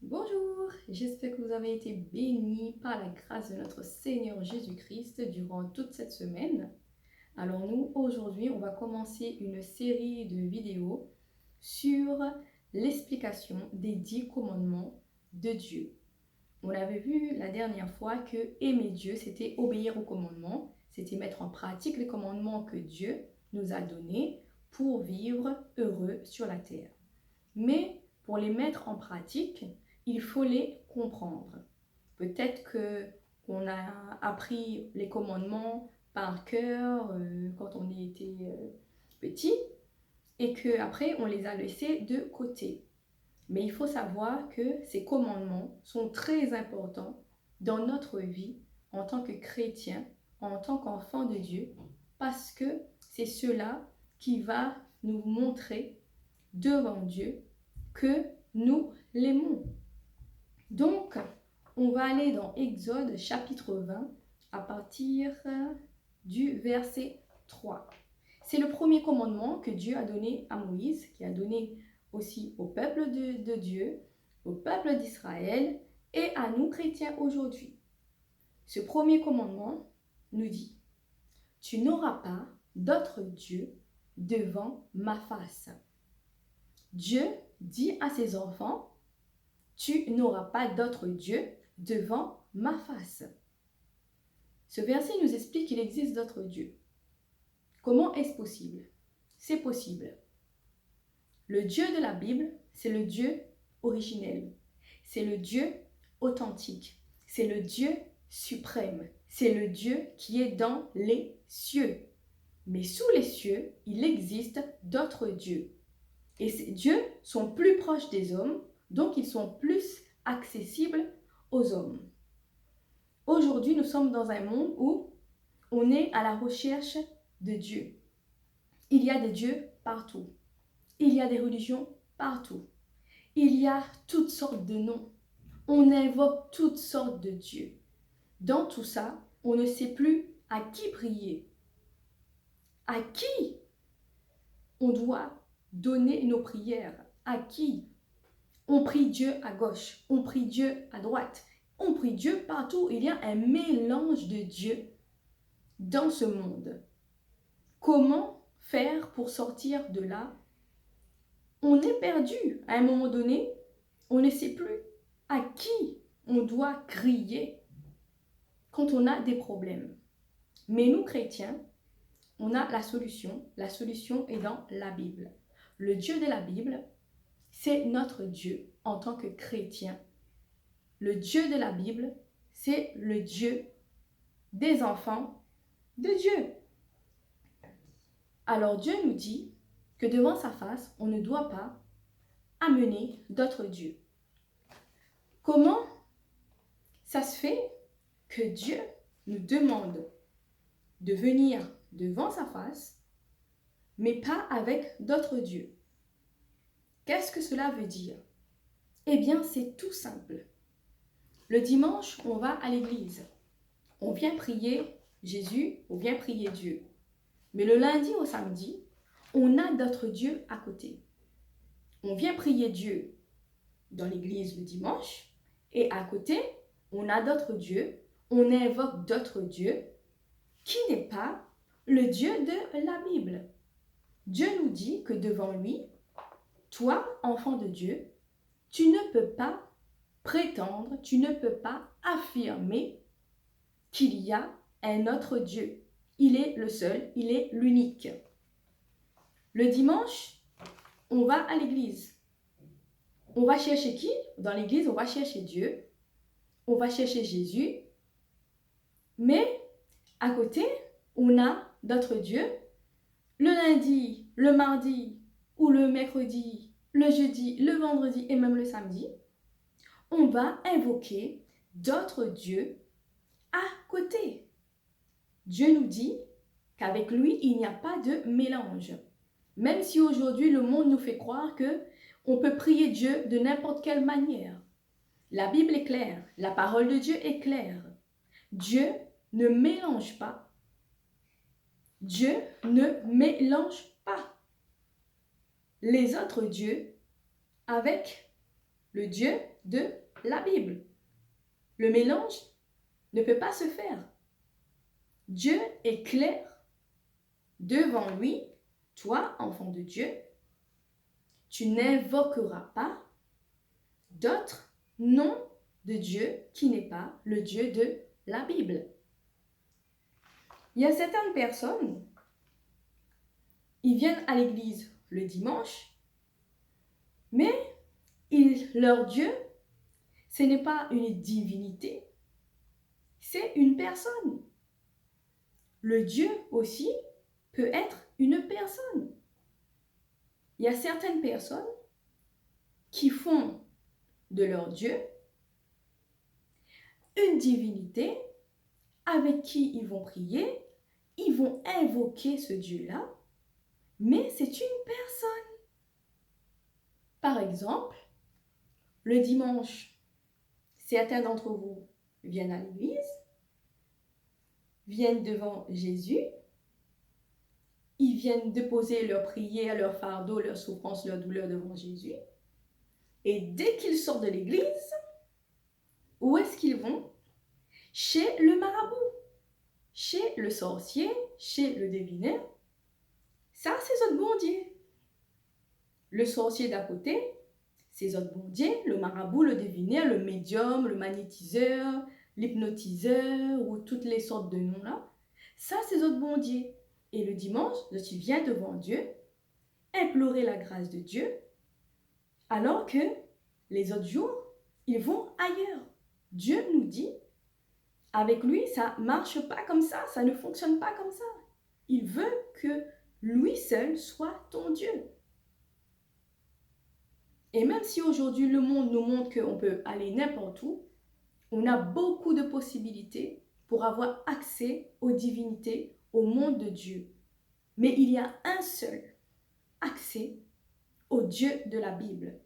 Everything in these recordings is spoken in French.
Bonjour, j'espère que vous avez été bénis par la grâce de notre Seigneur Jésus-Christ durant toute cette semaine. Alors nous, aujourd'hui, on va commencer une série de vidéos sur l'explication des 10 commandements de Dieu. On avait vu la dernière fois que aimer Dieu, c'était obéir aux commandements, c'était mettre en pratique les commandements que Dieu nous a donnés pour vivre heureux sur la terre. Mais pour les mettre en pratique, il faut les comprendre. Peut-être qu'on a appris les commandements par cœur quand on était petit et qu'après on les a laissés de côté. Mais il faut savoir que ces commandements sont très importants dans notre vie en tant que chrétien, en tant qu'enfant de Dieu, parce que c'est cela qui va nous montrer devant Dieu que nous l'aimons. Donc, on va aller dans Exode chapitre 20 à partir du verset 3. C'est le premier commandement que Dieu a donné à Moïse, qui a donné aussi au peuple de Dieu, au peuple d'Israël et à nous chrétiens aujourd'hui. Ce premier commandement nous dit « Tu n'auras pas d'autre Dieu devant ma face ». Dieu dit à ses enfants, tu n'auras pas d'autre Dieu devant ma face. Ce verset nous explique qu'il existe d'autres dieux. Comment est-ce possible? C'est possible. Le Dieu de la Bible, c'est le Dieu originel. C'est le Dieu authentique. C'est le Dieu suprême. C'est le Dieu qui est dans les cieux. Mais sous les cieux, il existe d'autres dieux. Et ces dieux sont plus proches des hommes, donc ils sont plus accessibles aux hommes. Aujourd'hui, nous sommes dans un monde où on est à la recherche de Dieu. Il y a des dieux partout. Il y a des religions partout. Il y a toutes sortes de noms. On invoque toutes sortes de dieux. Dans tout ça, on ne sait plus à qui prier. À qui on doit donner nos prières? À qui? On prie Dieu à gauche, on prie Dieu à droite, on prie Dieu partout. Il y a un mélange de Dieu dans ce monde. Comment faire pour sortir de là? On est perdu. À un moment donné, on ne sait plus à qui on doit crier quand on a des problèmes. Mais nous, chrétiens, on a la solution. La solution est dans la Bible. Le Dieu de la Bible, c'est notre Dieu en tant que chrétien. Le Dieu de la Bible, c'est le Dieu des enfants de Dieu. Alors Dieu nous dit que devant sa face, on ne doit pas amener d'autres dieux. Comment ça se fait que Dieu nous demande de venir devant sa face, mais pas avec d'autres dieux? Qu'est-ce que cela veut dire? Eh bien, c'est tout simple. Le dimanche, on va à l'église. On vient prier Jésus, on vient prier Dieu. Mais le lundi au samedi, on a d'autres dieux à côté. On vient prier Dieu dans l'église le dimanche, et à côté, on a d'autres dieux, on invoque d'autres dieux, qui n'est pas le Dieu de la Bible. Dieu nous dit que devant lui, toi, enfant de Dieu, tu ne peux pas prétendre, tu ne peux pas affirmer qu'il y a un autre Dieu. Il est le seul, il est l'unique. Le dimanche, on va à l'église. On va chercher qui? Dans l'église, on va chercher Dieu. On va chercher Jésus. Mais à côté, on a d'autres dieux. Le lundi, le mardi ou le mercredi, le jeudi, le vendredi et même le samedi, on va invoquer d'autres dieux à côté. Dieu nous dit qu'avec lui, il n'y a pas de mélange. Même si aujourd'hui, le monde nous fait croire que on peut prier Dieu de n'importe quelle manière. La Bible est claire, la parole de Dieu est claire. Dieu ne mélange pas. Dieu ne mélange pas les autres dieux avec le Dieu de la Bible. Le mélange ne peut pas se faire. Dieu est clair devant lui, toi, enfant de Dieu, tu n'invoqueras pas d'autre nom de Dieu qui n'est pas le Dieu de la Bible. Il y a certaines personnes, ils viennent à l'église le dimanche, mais leur Dieu, ce n'est pas une divinité, c'est une personne. Le Dieu aussi peut être une personne. Il y a certaines personnes qui font de leur Dieu une divinité avec qui ils vont prier, ils vont invoquer ce Dieu-là, mais c'est une personne. Par exemple, le dimanche, certains d'entre vous viennent à l'église, viennent devant Jésus, ils viennent déposer leurs prières, leurs fardeaux, leurs souffrances, leurs douleurs devant Jésus. Et dès qu'ils sortent de l'église, où est-ce qu'ils vont? Chez le marabout, chez le sorcier, chez le devineur. Ça, c'est autres bon Dieu. Le sorcier d'à côté, c'est autres bon Dieu. Le marabout, le devineur, le médium, le magnétiseur, l'hypnotiseur ou toutes les sortes de noms là. Ça, c'est autres bon Dieu. Et le dimanche, tu viens devant Dieu, implorer la grâce de Dieu, alors que les autres jours, ils vont ailleurs. Dieu nous dit, avec lui, ça ne marche pas comme ça ne fonctionne pas comme ça. Il veut que lui seul soit ton Dieu. Et même si aujourd'hui le monde nous montre qu'on peut aller n'importe où, on a beaucoup de possibilités pour avoir accès aux divinités, au monde de Dieu. Mais il y a un seul accès au Dieu de la Bible.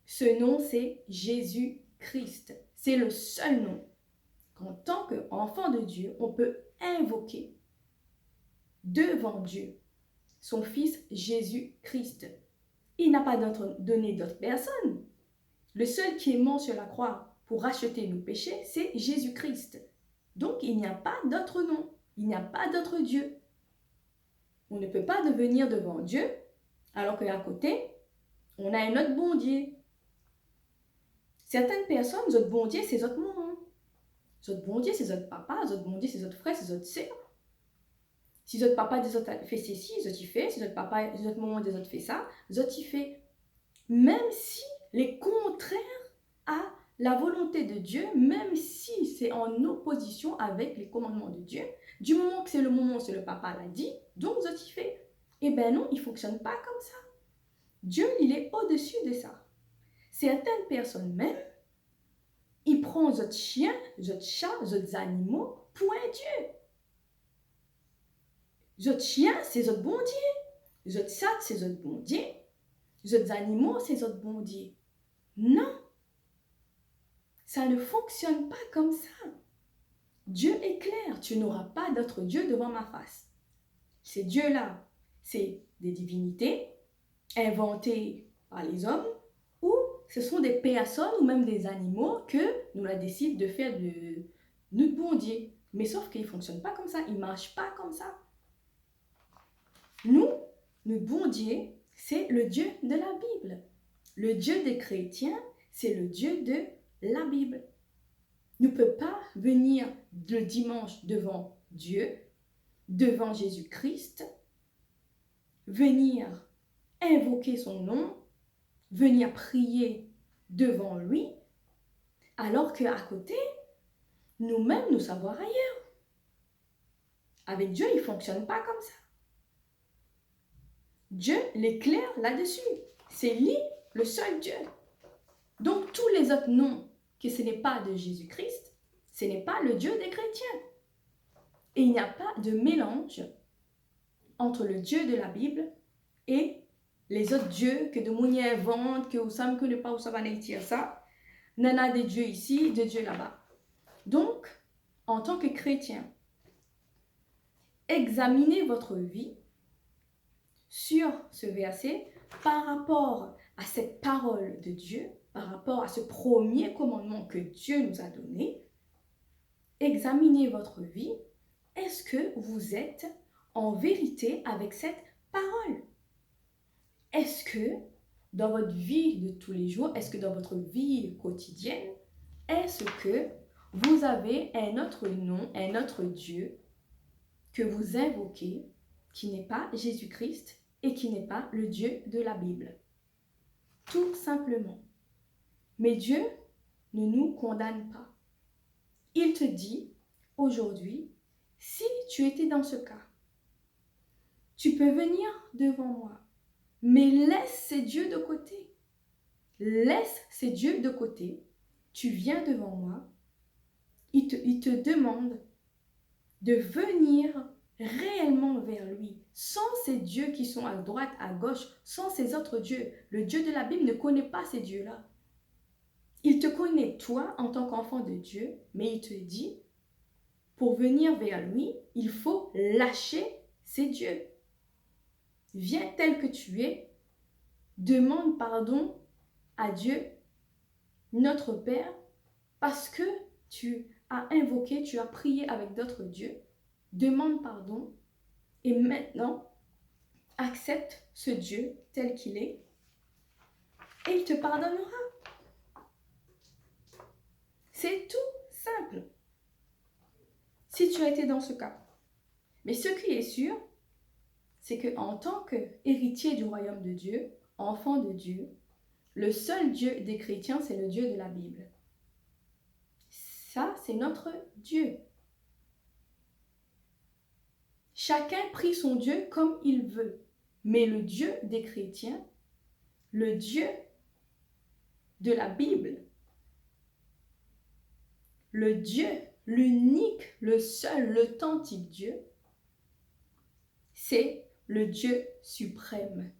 Ce nom, c'est Jésus-Christ. C'est le seul nom qu'en tant qu'enfant de Dieu, on peut invoquer devant Dieu, son Fils Jésus-Christ. Il n'a pas donné d'autre personne. Le seul qui est mort sur la croix pour racheter nos péchés, c'est Jésus-Christ. Donc, il n'y a pas d'autre nom. Il n'y a pas d'autre Dieu. On ne peut pas devenir devant Dieu, alors qu'à côté, on a un autre bon Dieu. Certaines personnes, les autres bon Dieu, c'est autres monde. Hein. Les autres bon Dieu, c'est autres papa, les autres bon Dieu, c'est autres frères, c'est autres sœurs. Si votre papa des autres fait ceci, les autres y fait. Si votre papa des autres moments des autres fait ça, les autres y fait. Même si les contraires à la volonté de Dieu, même si c'est en opposition avec les commandements de Dieu, du moment que c'est le moment où c'est le papa l'a dit, donc les autres y fait. Eh bien non, il ne fonctionne pas comme ça. Dieu, il est au-dessus de ça. Certaines personnes même, ils prennent votre chien, votre chat, votre animaux pour un Dieu. Votre chien, c'est votre bon Dieu. Votre chat, c'est votre bon Dieu. Votre animaux, c'est votre bon Dieu. Non. Ça ne fonctionne pas comme ça. Dieu est clair. Tu n'auras pas d'autre Dieu devant ma face. Ces dieux-là, c'est des divinités inventées par les hommes ou ce sont des personnes ou même des animaux que nous la décidons de faire de notre bon Dieu. Mais sauf qu'ils ne fonctionnent pas comme ça. Ils ne marchent pas comme ça. Nous, notre bon Dieu, c'est le Dieu de la Bible. Le Dieu des chrétiens, c'est le Dieu de la Bible. Ne peut pas venir le dimanche devant Dieu, devant Jésus-Christ, venir invoquer son nom, venir prier devant lui, alors qu'à côté, nous-mêmes, nous savons ailleurs. Avec Dieu, il ne fonctionne pas comme ça. Dieu l'éclaire là-dessus. C'est lui le seul Dieu. Donc tous les autres noms que ce n'est pas de Jésus-Christ, ce n'est pas le Dieu des chrétiens. Et il n'y a pas de mélange entre le Dieu de la Bible et les autres dieux que de Mounier inventent, que vous savez que ne pas où ça va dire ça. Nana des dieux ici, des dieux là-bas. Donc, en tant que chrétien, examinez votre vie sur ce verset par rapport à cette parole de Dieu par rapport à ce premier commandement que Dieu nous a donné, examinez votre vie. Est-ce que vous êtes en vérité avec cette parole? Est-ce que dans votre vie de tous les jours, est-ce que dans votre vie quotidienne, est-ce que vous avez un autre nom, un autre Dieu que vous invoquez qui n'est pas Jésus-Christ et qui n'est pas le Dieu de la Bible? Tout simplement. Mais Dieu ne nous condamne pas. Il te dit aujourd'hui, si tu étais dans ce cas, tu peux venir devant moi, mais laisse ces dieux de côté. Laisse ces dieux de côté. Tu viens devant moi. Il te demande de venir réellement vers lui, sans ces dieux qui sont à droite, à gauche, sans ces autres dieux. Le Dieu de la Bible ne connaît pas ces dieux-là. Il te connaît toi en tant qu'enfant de Dieu, mais il te dit, pour venir vers lui, il faut lâcher ces dieux. Viens tel que tu es, demande pardon à Dieu, notre Père, parce que tu as invoqué, tu as prié avec d'autres dieux. Demande pardon et maintenant, accepte ce Dieu tel qu'il est et il te pardonnera. C'est tout simple. Si tu as été dans ce cas. Mais ce qui est sûr, c'est qu'en tant qu'héritier du royaume de Dieu, enfant de Dieu, le seul Dieu des chrétiens, c'est le Dieu de la Bible. Ça, c'est notre Dieu. Chacun prie son Dieu comme il veut. Mais le Dieu des chrétiens, le Dieu de la Bible, le Dieu, l'unique, le seul, l'authentique Dieu, c'est le Dieu suprême,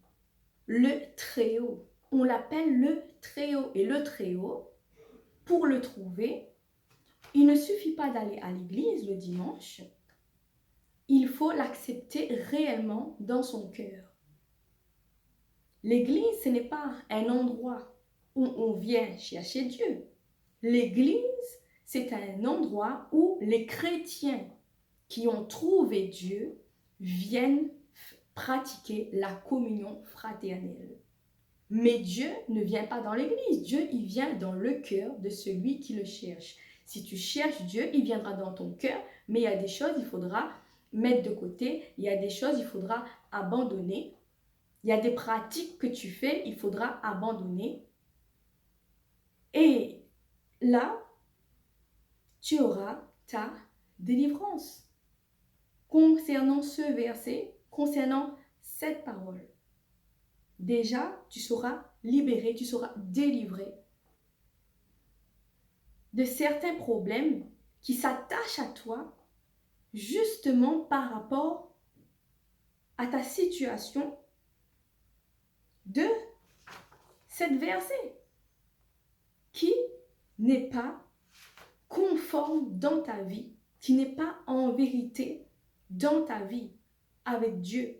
le Très-Haut. On l'appelle le Très-Haut. Et le Très-Haut, pour le trouver, il ne suffit pas d'aller à l'église le dimanche, il faut l'accepter réellement dans son cœur. L'église, ce n'est pas un endroit où on vient chercher Dieu. L'église, c'est un endroit où les chrétiens qui ont trouvé Dieu viennent pratiquer la communion fraternelle. Mais Dieu ne vient pas dans l'église. Dieu, il vient dans le cœur de celui qui le cherche. Si tu cherches Dieu, il viendra dans ton cœur, mais il y a des choses, il faudra mettre de côté. Il y a des choses, il faudra abandonner. Il y a des pratiques que tu fais, il faudra abandonner. Et là, tu auras ta délivrance. Concernant ce verset, concernant cette parole, déjà, tu seras libéré, tu seras délivré de certains problèmes qui s'attachent à toi justement par rapport à ta situation de cette verset qui n'est pas conforme dans ta vie, qui n'est pas en vérité dans ta vie avec Dieu.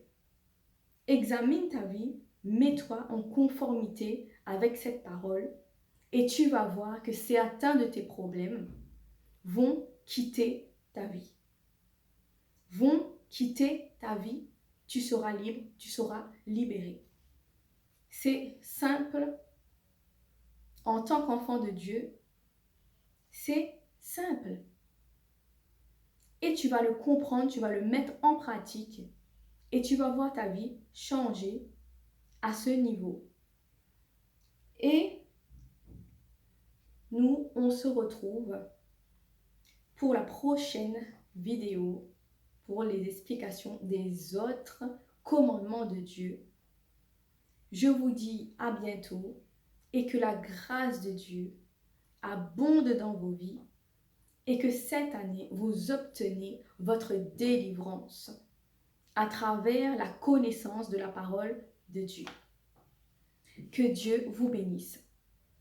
Examine ta vie, mets-toi en conformité avec cette parole et tu vas voir que certains de tes problèmes vont quitter ta vie. Vont quitter ta vie, tu seras libre, tu seras libéré. C'est simple. En tant qu'enfant de Dieu, c'est simple. Et tu vas le comprendre, tu vas le mettre en pratique et tu vas voir ta vie changer à ce niveau. Et nous, on se retrouve pour la prochaine vidéo pour les explications des autres commandements de Dieu. Je vous dis à bientôt et que la grâce de Dieu abonde dans vos vies et que cette année, vous obtenez votre délivrance à travers la connaissance de la parole de Dieu. Que Dieu vous bénisse.